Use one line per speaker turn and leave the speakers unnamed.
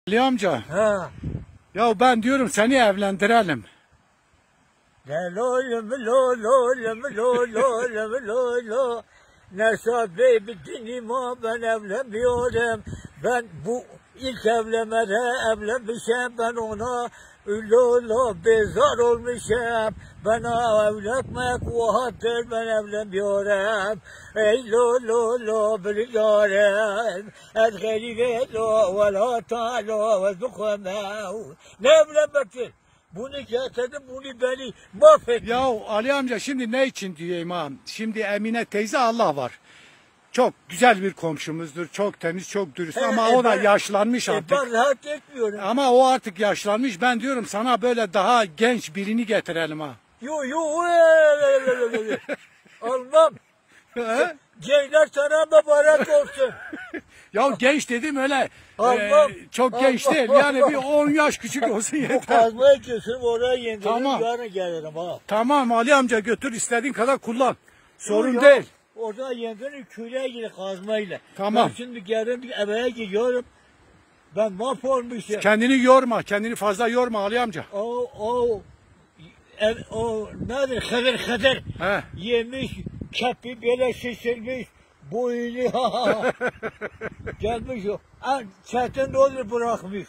Ali amca,
Ha.
ya ben diyorum seni evlendirelim.
Lo. Nesabe bitinima ben evlenmiyorum. Ben bu ilk evlenmede evlenmişim. Ben ona lo bezar olmuşum. Bana evlenmek vahattır, ben evlenmiyorum. Ey lo biliyorum. El garibe lo ve la ta'lo ve zukamehu. Ne evlenmektir? Bunu getirdi, bunu beni mahvetti.
Ya Ali amca şimdi ne için diyeyim ha? Şimdi Emine teyze Allah var. Çok güzel bir komşumuzdur. Çok temiz, çok dürüst ama o da yaşlanmış artık.
Ben rahat etmiyorum.
Ama o artık yaşlanmış. Ben diyorum sana böyle daha genç birini getirelim ha.
Yo. Almam. Gençler sana mübarek olsun.
Ya genç dedim öyle çok
Almam.
genç değil. Yani bir 10 yaş küçük olsun
Bu
yeter.
kazmayı kesin oraya yendirim.
Tamam.
Yarın gelirim ha.
Tamam Ali amca, götür istediğin kadar kullan. Sorun
Yo,
değil.
Orada yendirim küreğe gidiyor kazmayla.
Tamam.
Ben şimdi geldim eve gidiyorum. Ben mahvolmuşum.
Kendini yorma. Kendini fazla yorma Ali amca.
O nedir? Hıdır.
He.
Yemiş, kepi böyle şişirmiş, boyunu gelmiş o. Çetin olur bırakmış.